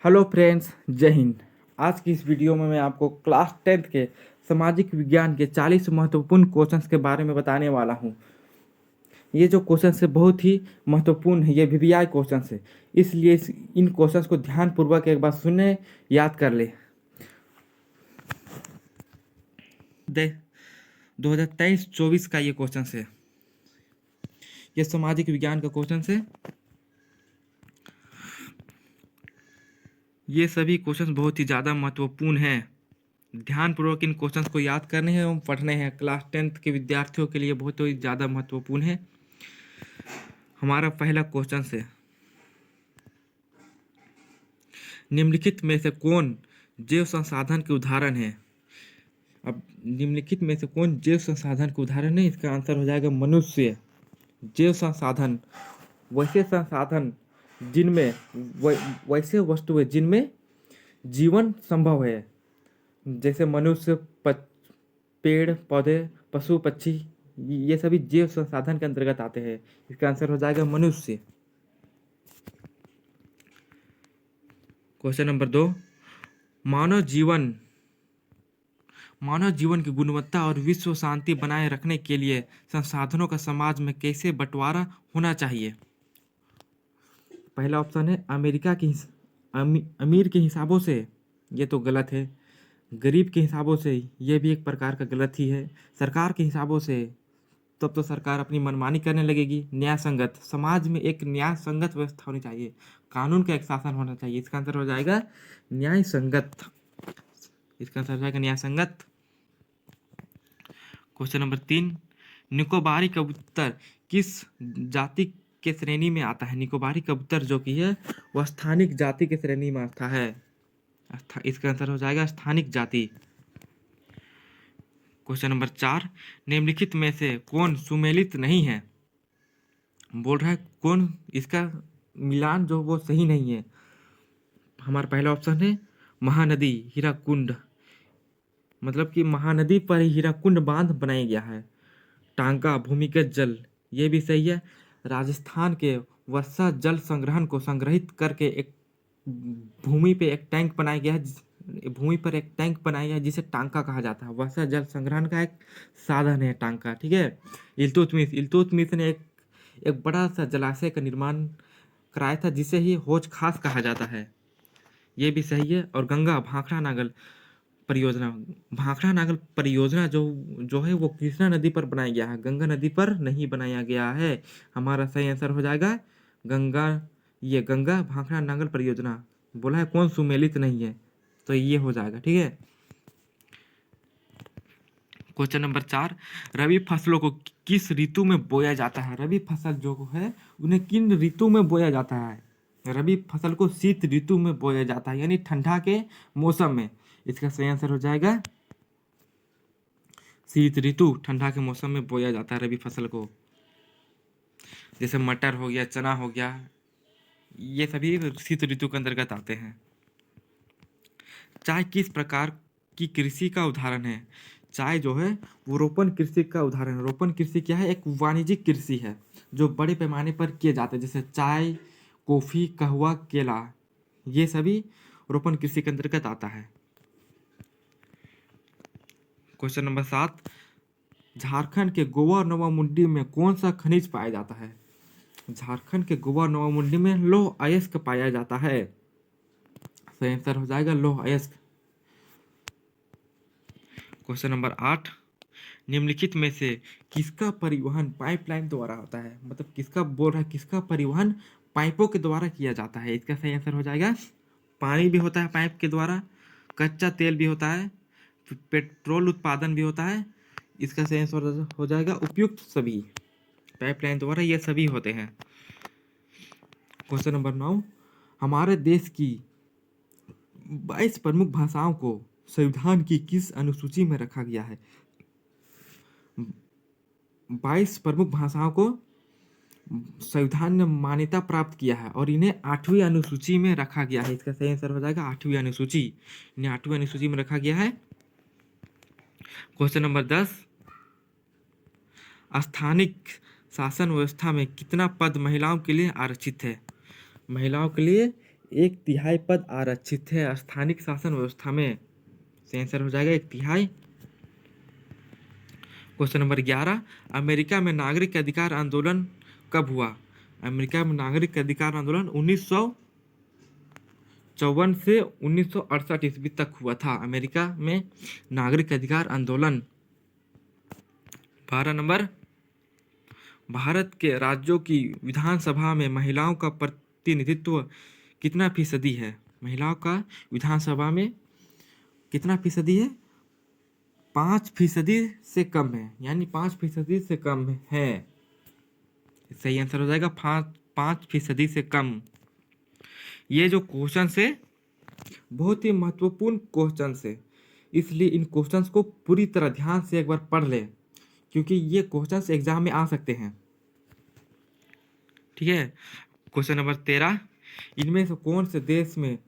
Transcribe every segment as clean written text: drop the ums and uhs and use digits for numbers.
Hello friends, जय हिंद। आज की इस वीडियो में मैं आपको क्लास 10th के सामाजिक विज्ञान के 40 महत्वपूर्ण क्वेश्चंस के बारे में बताने वाला हूं। ये जो क्वेश्चंस है बहुत ही महत्वपूर्ण है, ये वीवीआई क्वेश्चंस है, इसलिए इन क्वेश्चंस को ध्यानपूर्वक एक बार सुने, याद कर ले। दे 2023-24 का ये क्वेश्चन है, ये सामाजिक विज्ञान का क्वेश्चन है। ये सभी क्वेश्चंस बहुत ही ज़्यादा महत्वपूर्ण हैं। ध्यानपूर्वक इन क्वेश्चंस को याद करने हैं एवं पढ़ने हैं। क्लास 10th के विद्यार्थियों के लिए बहुत ही ज़्यादा महत्वपूर्ण है। हमारा पहला क्वेश्चन है, निम्नलिखित में से कौन जैव संसाधन के उदाहरण है। अब निम्नलिखित में से कौन जैव संसाधन के उदाहरण है, इसका आंसर हो जाएगा मनुष्य। जैव संसाधन वैसे संसाधन जिनमें वैसे वस्तुएं जिनमें जीवन संभव है, जैसे मनुष्य, पेड़ पौधे, पशु पक्षी, ये सभी जैव संसाधन के अंतर्गत आते हैं। इसका आंसर हो जाएगा मनुष्य। क्वेश्चन नंबर 2, मानव जीवन की गुणवत्ता और विश्व शांति बनाए रखने के लिए संसाधनों का समाज में कैसे बंटवारा होना चाहिए। पहला ऑप्शन है अमीर के हिसाबों से, ये तो गलत है। गरीब के हिसाबों से, ये भी एक प्रकार का गलत ही है। सरकार के हिसाबों से, तब तो सरकार अपनी मनमानी करने लगेगी। न्याय संगत, समाज में एक न्याय संगत व्यवस्था होनी चाहिए, कानून का एक शासन होना चाहिए। इसका आंसर हो जाएगा न्याय संगत। इसका आंसर हो जाएगा न्याय संगत। क्वेश्चन नंबर 3, निकोबारी कबूतर किस जाति के श्रेणी में आता है। निकोबारी कबूतर जो कि है वह स्थानिक जाति के श्रेणी में आता है। इसका आंसर हो जाएगा स्थानिक जाति। क्वेश्चन नंबर 4, निम्नलिखित में से कौन सुमेलित नहीं है। बोल रहा है कौन, इसका मिलान जो वो सही नहीं है। हमारा पहला ऑप्शन है महानदी, हीराकुंड, मतलब कि महानदी पर ही हीराकुंड बांध बनाया गया है। टांका, भूमिगत जल, ये भी सही है। राजस्थान के वर्षा जल संग्रहण को संग्रहित करके एक भूमि पे एक टैंक बनाया गया है, भूमि पर एक टैंक बनाया गया है जिसे टांका कहा जाता है। वर्षा जल संग्रहण का एक साधन है टांका, ठीक है। इल्तुतमिश ने एक बड़ा सा जलाशय का निर्माण कराया था जिसे ही हौज खास कहा जाता है, ये भी सही है। और गंगा भाखड़ा नागल परियोजना जो जो है वो कृष्णा नदी पर बनाया गया है, गंगा नदी पर नहीं बनाया गया है। हमारा सही आंसर हो जाएगा गंगा भाखड़ा नागल परियोजना। बोला है कौन सुमेलित नहीं है, तो ये हो जाएगा, ठीक है। क्वेश्चन नंबर 4, रबी फसलों को किस ऋतु में बोया जाता है। रबी फसल जो है उन्हें किन ऋतु में बोया जाता है। रबी फसल को शीत ऋतु में बोया जाता है, यानी ठंडा के मौसम में। इसका सही आंसर हो जाएगा शीत ऋतु, ठंडा के मौसम में बोया जाता है रबी फसल को। जैसे मटर हो गया, चना हो गया, ये सभी शीत ऋतु के अंतर्गत आते हैं। चाय किस प्रकार की कृषि का उदाहरण है। चाय जो है वो रोपण कृषि का उदाहरण है। रोपण कृषि क्या है, एक वाणिज्यिक कृषि है जो बड़े पैमाने पर किए जाते हैं, जैसे चाय, कॉफी, कहवा, केला, ये सभी रोपण कृषि के अंतर्गत आता है। क्वेश्चन नंबर 7, झारखंड के गोवा और नवामुंडी में कौन सा खनिज पाया जाता है। झारखंड के गोवा और नवामुंडी में लौह अयस्क पाया जाता है। सही आंसर हो जाएगा लौह अयस्क। क्वेश्चन नंबर 8, निम्नलिखित में से किसका परिवहन पाइपलाइन द्वारा होता है। मतलब किसका बोल रहा है, किसका परिवहन पाइपों के द्वारा किया जाता है। इसका सही आंसर हो जाएगा पानी भी होता है पाइप के द्वारा, कच्चा तेल भी होता है, पेट्रोल उत्पादन भी होता है। इसका सही आंसर हो जाएगा उपयुक्त सभी, पाइपलाइन द्वारा ये सभी होते हैं। क्वेश्चन नंबर 9, हमारे देश की 22 प्रमुख भाषाओं को संविधान की किस अनुसूची में रखा गया है। 22 प्रमुख भाषाओं को संविधान ने मान्यता प्राप्त किया है और इन्हें 8वीं अनुसूची में रखा गया है। इसका सही आंसर हो जाएगा 8वीं अनुसूची, इन्हें 8वीं अनुसूची में रखा गया है। क्वेश्चन नंबर 10, स्थानिक शासन व्यवस्था में कितना पद महिलाओं के लिए आरक्षित है। महिलाओं के लिए एक तिहाई पद आरक्षित है स्थानिक शासन व्यवस्था में। सही आंसर हो जाएगा 1/3। क्वेश्चन नंबर 11, अमेरिका में नागरिक अधिकार आंदोलन कब हुआ? अमेरिका में नागरिक अधिकार आंदोलन 1954 से 1968 ईस्वी तक हुआ था अमेरिका में नागरिक अधिकार आंदोलन। 12 नंबर, भारत के राज्यों की विधानसभा में महिलाओं का प्रतिनिधित्व कितना फीसदी है? महिलाओं का विधानसभा में कितना फीसदी है? 5% से कम है, यानी 5% से कम है। सही आंसर हो जाएगा 5% से कम। ये जो क्वेश्चन है बहुत ही महत्वपूर्ण क्वेश्चन है, इसलिए इन क्वेश्चंस को पूरी तरह ध्यान से एक बार पढ़ ले, क्योंकि ये क्वेश्चंस एग्जाम में आ सकते हैं। ठीक है। क्वेश्चन नंबर 13, इनमें से कौन से देश में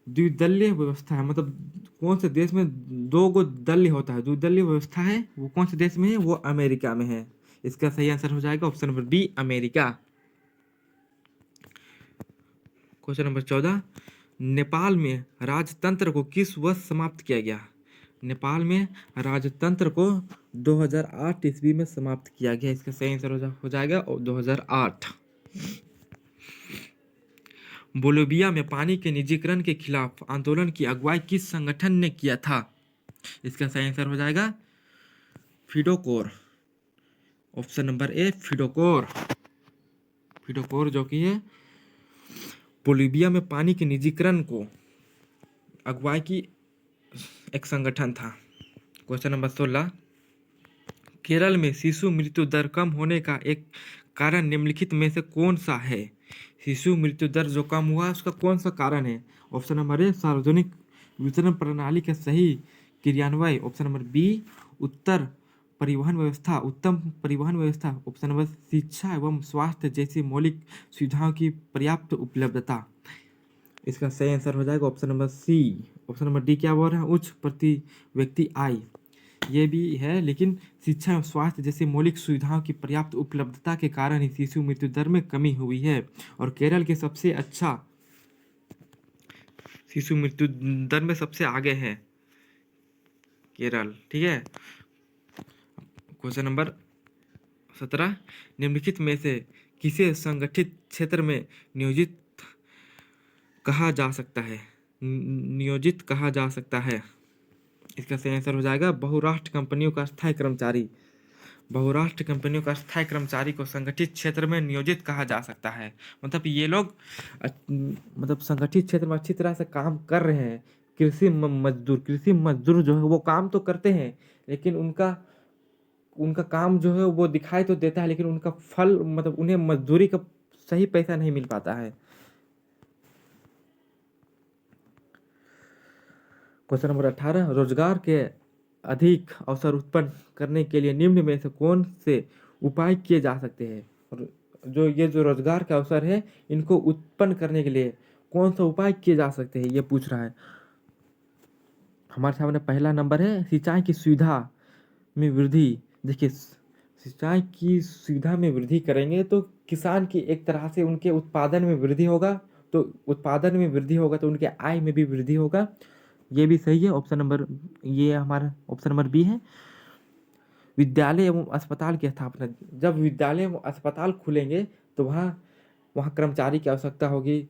द्विदलीय व्यवस्था है? मतलब कौन से देश में 2 दल होता है, द्विदलीय व्यवस्था है, वो कौन से देश में है? वो अमेरिका में है। इसका सही आंसर हो जाएगा option number B, America. Question number 14, Nepal में राजतंत्र को किस वर्ष समाप्त किया गया? नेपाल में राजतंत्र को 2008 ईस्वी में समाप्त किया गया। इसका सही आंसर हो जाएगा 2008। बोलिविया में पानी के निजीकरण के खिलाफ आंदोलन की अगुवाई किस संगठन ने किया था? इसका सही आंसर हो जाएगा फिडोकोर। ऑप्शन नंबर ए, फिडोकोर। फिडोकोर जो कि है बोलिविया में पानी के निजीकरण को अगुवाई की एक संगठन था। क्वेश्चन नंबर 16, केरल में शिशु मृत्यु दर कम होने का एक कारण निम्नलिखित में से कौन सा है? शिशु मृत्यु दर जो कम हुआ उसका कौन सा कारण है? ऑप्शन नंबर ए, सार्वजनिक वितरण प्रणाली के सही क्रियान्वयन। ऑप्शन नंबर बी, उत्तम परिवहन व्यवस्था। ऑप्शन नंबर, शिक्षा एवं स्वास्थ्य जैसी मौलिक सुविधाओं की पर्याप्त उपलब्धता। इसका सही आंसर हो जाएगा option number C. Option number D क्या बोल रहे हैं? उच्च प्रति व्यक्ति आय, ये भी है, लेकिन शिक्षा एवं स्वास्थ्य जैसी मौलिक सुविधाओं की पर्याप्त उपलब्धता के कारण ही शिशु मृत्यु दर में कमी हुई है। और केरल के सबसे अच्छा शिशु मृत्यु दर में सबसे आगे है केरल। ठीक है। क्वेश्चन नंबर 17, निम्नलिखित में से किसे संगठित क्षेत्र में नियोजित कहा जा सकता है? नियोजित कहा जा सकता है। इसका सही आंसर हो जाएगा बहुराष्ट्र कंपनियों का स्थायी कर्मचारी। बहुराष्ट्र कंपनियों का स्थायी कर्मचारी को संगठित क्षेत्र में नियोजित कहा जा सकता है। मतलब ये लोग मतलब संगठित क्षेत्र में अच्छी तरह से काम कर रहे हैं। कृषि मजदूर जो है वो काम तो करते हैं, लेकिन उनका काम जो है वो दिखाई तो देता है, लेकिन उनका फल मतलब उन्हें मजदूरी का सही पैसा नहीं मिल पाता है। क्वेश्चन नंबर 18, रोजगार के अधिक अवसर उत्पन्न करने के लिए निम्न में से कौन से उपाय किए जा सकते हैं? और जो रोजगार के अवसर है इनको उत्पन्न करने के लिए कौन सा उपाय किए जा सकते हैं, ये पूछ रहा है। हमारे सामने पहला नंबर है सिंचाई की सुविधा में वृद्धि। देखिए, सिंचाई की सुविधा में वृद्धि करेंगे तो किसान की एक तरह से उनके उत्पादन में वृद्धि होगा, तो उत्पादन में वृद्धि होगा तो उनके आय में भी वृद्धि होगा। ये भी सही है। ऑप्शन नंबर, ये हमारा ऑप्शन नंबर बी है। विद्यालय एवं अस्पताल की स्थापना। जब विद्यालय एवं अस्पताल खुलेंगे तो वहाँ वहाँ कर्मचारी की आवश्यकता होगी,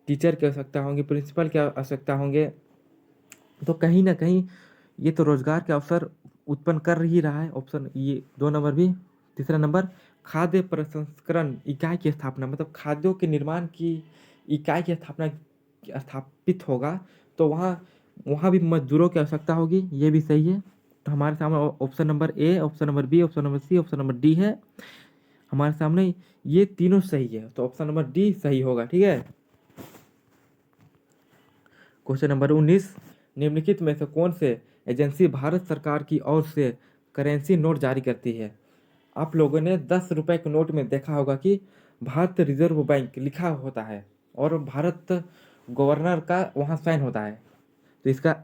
टीचर की आवश्यकता होगी, प्रिंसिपल की आवश्यकता होंगे, तो कहीं ना कहीं ये तो रोजगार के अवसर उत्पन्न कर ही रहा है। ऑप्शन ये 2 नंबर भी। तीसरा नंबर, खाद्य प्रसंस्करण इकाई की स्थापना। मतलब खाद्यों के निर्माण की इकाई की स्थापित होगा तो वहाँ वहाँ भी मजदूरों की आवश्यकता होगी। ये भी सही है। तो हमारे सामने option number A, option number B, option number C, option number D है हमारे सामने। ये तीनों सही है, तो ऑप्शन नंबर डी सही होगा। ठीक है। क्वेश्चन नंबर 19, निम्नलिखित में से कौन से एजेंसी भारत सरकार की ओर से करेंसी नोट जारी करती है? आप लोगों ने 10 रुपए के नोट में देखा होगा कि भारत रिजर्व बैंक लिखा होता है और भारत गवर्नर का वहाँ साइन होता है। तो इसका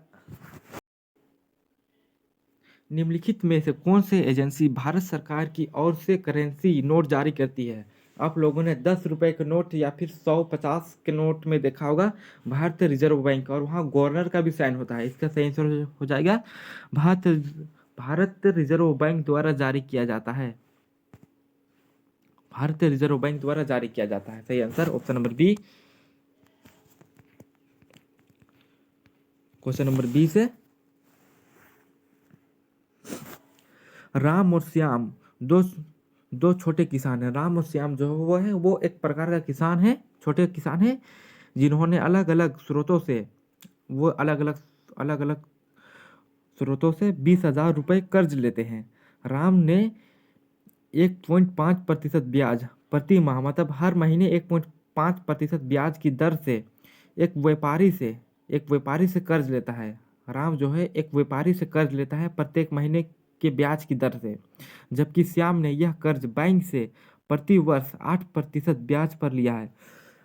निम्नलिखित में से कौन से एजेंसी भारत सरकार की ओर से करेंसी नोट जारी करती है? आप लोगों ने 10 रुपए के नोट या फिर 100, 50 के नोट में देखा होगा भारतीय रिजर्व बैंक, और वहाँ गवर्नर का भी साइन होता है। इसका सही आंसर हो जाएगा भारत भारत रिजर्व बैंक द्वारा जारी किया जाता है। भारतीय रिजर्व बैंक द्वारा जारी किया जाता है। सही answer option number B. Question number 20 है, राम और श्याम दो दो छोटे किसान हैं। राम और श्याम जो वो एक प्रकार का किसान है, छोटे किसान है, जिन्होंने अलग अलग स्रोतों से वो अलग अलग स्रोतों से 20,000 रुपये कर्ज लेते हैं। राम ने 1.5% ब्याज प्रति माह, मतलब हर महीने 1.5% ब्याज की दर से एक व्यापारी से कर्ज लेता है। राम जो है एक व्यापारी से कर्ज लेता है प्रत्येक महीने के ब्याज की दर से, जबकि श्याम ने यह कर्ज बैंक से प्रति वर्ष 8% ब्याज पर लिया है।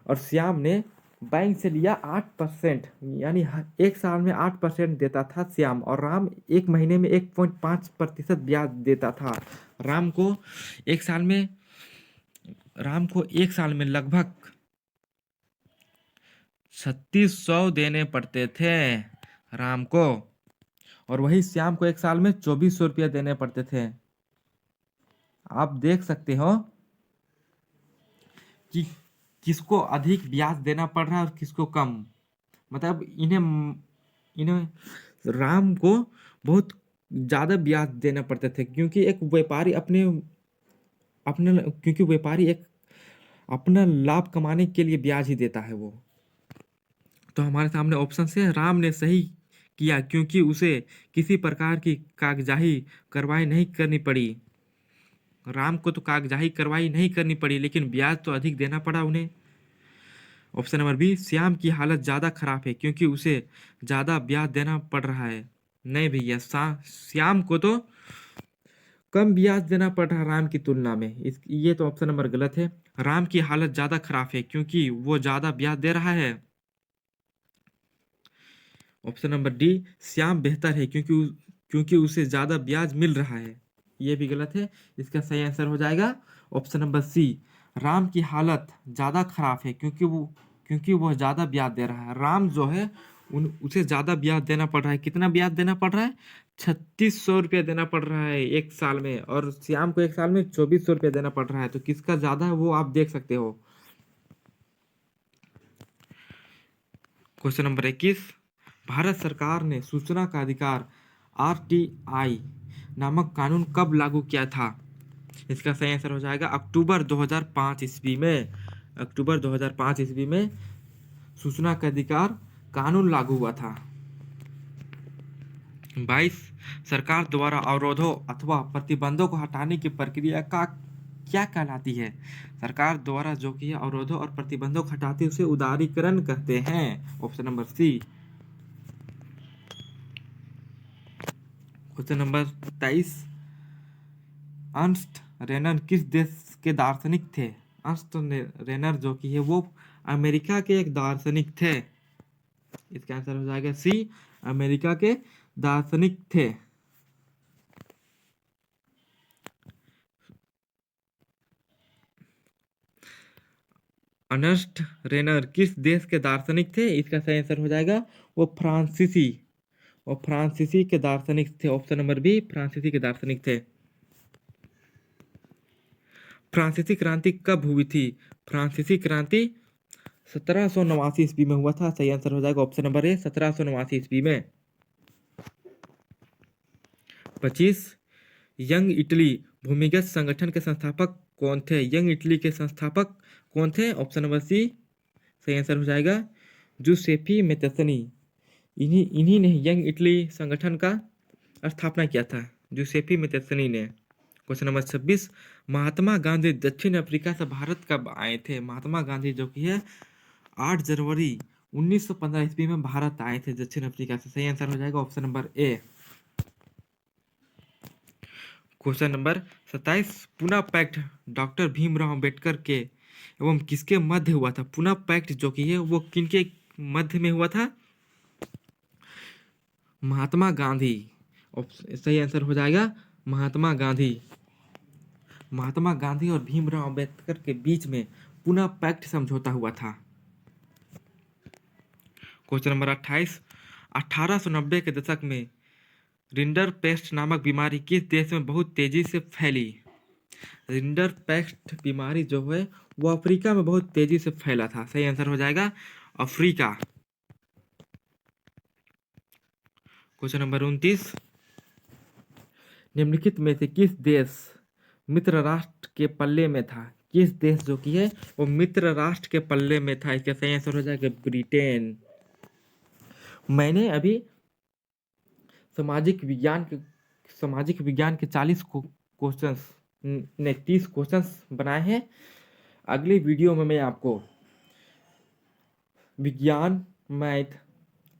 और श्याम ने बैंक से लिया 8%, यानी एक साल में 8% देता था श्याम, और राम एक महीने में 1.5% ब्याज देता था। राम को एक साल में लगभग 3600 देने पड़ते थे राम को, और वही श्याम को एक साल में 2400 रुपया देने पड़ते थे। आप देख सकते हो कि किसको अधिक ब्याज देना पड़ रहा है और किसको कम। मतलब इन्हें राम को बहुत ज़्यादा ब्याज देना पड़ते थे, क्योंकि एक व्यापारी क्योंकि व्यापारी एक अपना लाभ कमाने के लिए ब्याज ही देता है वो। तो हमारे सामने ऑप्शन से राम ने सही किया, क्योंकि उसे किसी प्रकार की कागजाही कार्रवाई नहीं करनी पड़ी। राम को तो कागजाही कार्रवाई नहीं करनी पड़ी, लेकिन ब्याज तो अधिक देना पड़ा उन्हें। ऑप्शन नंबर बी, श्याम की हालत ज़्यादा खराब है क्योंकि उसे ज़्यादा ब्याज देना पड़ रहा है। नहीं भैया, श्याम को तो कम ब्याज देना पड़ रहा है राम की तुलना में। ये तो ऑप्शन नंबर गलत है। राम की हालत ज़्यादा खराब है क्योंकि वो ज़्यादा ब्याज दे रहा है। ऑप्शन नंबर डी, श्याम बेहतर है क्योंकि उसे ज़्यादा ब्याज मिल रहा है। ये भी गलत है। इसका सही आंसर हो जाएगा ऑप्शन नंबर सी, राम की हालत ज़्यादा खराब है क्योंकि वो ज़्यादा ब्याज दे रहा है। राम जो है उसे ज़्यादा ब्याज देना पड़ रहा है। कितना ब्याज देना पड़ रहा है? 3600 रुपया देना पड़ रहा है एक साल में, और श्याम को एक साल में 2400 रुपया देना पड़ रहा है। तो किसका ज़्यादा है वो आप देख सकते हो। क्वेश्चन नंबर 21, भारत सरकार ने सूचना का अधिकार RTI नामक कानून कब लागू किया था? इसका सही आंसर हो जाएगा अक्टूबर 2005 ईस्वी में। अक्टूबर 2005 ईस्वी में सूचना का अधिकार कानून लागू हुआ था। 22, सरकार द्वारा अवरोधों अथवा प्रतिबंधों को हटाने की प्रक्रिया का क्या कहलाती है? सरकार द्वारा जो कि अवरोधों और प्रतिबंधों को हटाती है उसे उदारीकरण कहते हैं। Option number C. Question number 23, Ernst Rainer किस देश के दार्शनिक थे? अर्नस्ट रेनर जो कि है वो अमेरिका के एक दार्शनिक थे। इसका आंसर हो जाएगा सी, अमेरिका के दार्शनिक थे। अर्नस्ट रेनर किस देश के दार्शनिक थे? इसका सही आंसर हो जाएगा वो फ्रांसीसी के दार्शनिक थे। ऑप्शन नंबर बी, फ्रांसीसी के दार्शनिक थे। फ्रांसीसी क्रांति कब हुई थी? फ्रांसीसी क्रांति 1789 ईस्वी में हुआ था। सही आंसर हो जाएगा ऑप्शन नंबर ए, 1789 ईस्वी में। 25, यंग इटली भूमिगत संगठन के संस्थापक कौन थे? यंग इटली के संस्थापक कौन थे? ऑप्शन नंबर सी सही आंसर हो जाएगा जूसेफी मेत्तनी। इन्हीं ने यंग इटली संगठन का स्थापना किया था, जूसेफी मेत्तनी ने। क्वेश्चन नंबर 26, महात्मा गांधी दक्षिण अफ्रीका से भारत कब आए थे? महात्मा गांधी जो कि है 8 जनवरी 1915 ईस्वी में भारत आए थे दक्षिण अफ्रीका से। सही आंसर हो जाएगा option number A. Question number 27, Poona pact doctor Bhimrao Ambedkar के एवं किसके मध्य हुआ था? पुना पैक्ट जो कि है वो किनके मध्य में हुआ था? महात्मा गांधी। सही आंसर हो जाएगा महात्मा गांधी। महात्मा गांधी और भीमराव अंबेडकर के बीच में पुनः पैक्ट समझौता हुआ था? क्वेश्चन नंबर 28, 1890 के दशक में रिंडरपेस्ट नामक बीमारी किस देश में बहुत तेजी से फैली? रिंडरपेस्ट बीमारी जो है वो अफ्रीका में बहुत तेजी से फैला था। सही आंसर हो जाएगा अफ्रीका। क्वेश्चन नंबर 29, निम्नलिखित में से किस देश मित्र राष्ट्र के पल्ले में था? किस देश जो कि है वो मित्र राष्ट्र के पल्ले में था? इसका सही आंसर हो जाएगा ब्रिटेन। मैंने अभी सामाजिक विज्ञान के 40 क्वेश्चंस ने 30 क्वेश्चंस बनाए हैं। अगली वीडियो में मैं आपको विज्ञान, मैथ,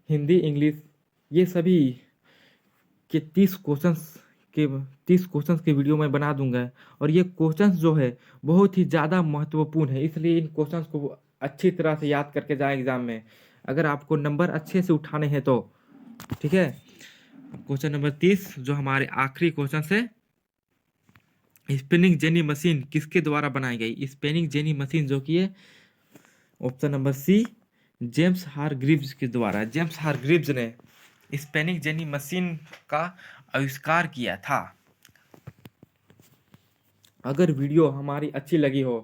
हिंदी, इंग्लिश ये सभी के 30 क्वेश्चंस के वीडियो मैं बना दूंगा। और ये क्वेश्चंस जो है बहुत ही ज़्यादा महत्वपूर्ण है, इसलिए इन क्वेश्चंस को अच्छी तरह से याद करके जाए एग्जाम में, अगर आपको नंबर अच्छे से उठाने हैं तो। ठीक है, क्वेश्चन नंबर 30 जो हमारे आखिरी क्वेश्चन है, स्पिनिंग जेनी मशीन किसके द्वारा बनाई गई? स्पिनिंग जेनी मशीन जो कि है option number C, James Hargreaves के द्वारा। जेम्स हारग्रीव्स ने स्पिनिंग जेनी मशीन का आविष्कार किया था। अगर वीडियो हमारी अच्छी लगी हो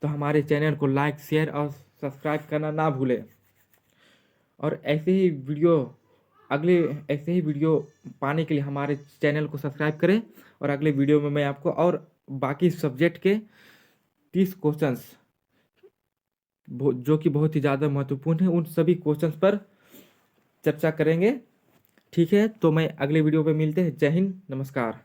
तो हमारे चैनल को लाइक, शेयर और सब्सक्राइब करना ना भूलें। और ऐसे ही वीडियो पाने के लिए हमारे चैनल को सब्सक्राइब करें। और अगले वीडियो में मैं आपको और बाकी सब्जेक्ट के 30 क्वेश्चंस जो कि बहुत ही ज़्यादा महत्वपूर्ण है उन सभी क्वेश्चंस पर चर्चा करेंगे। ठीक है, तो मैं अगले वीडियो पे मिलते हैं। जय हिंद, नमस्कार।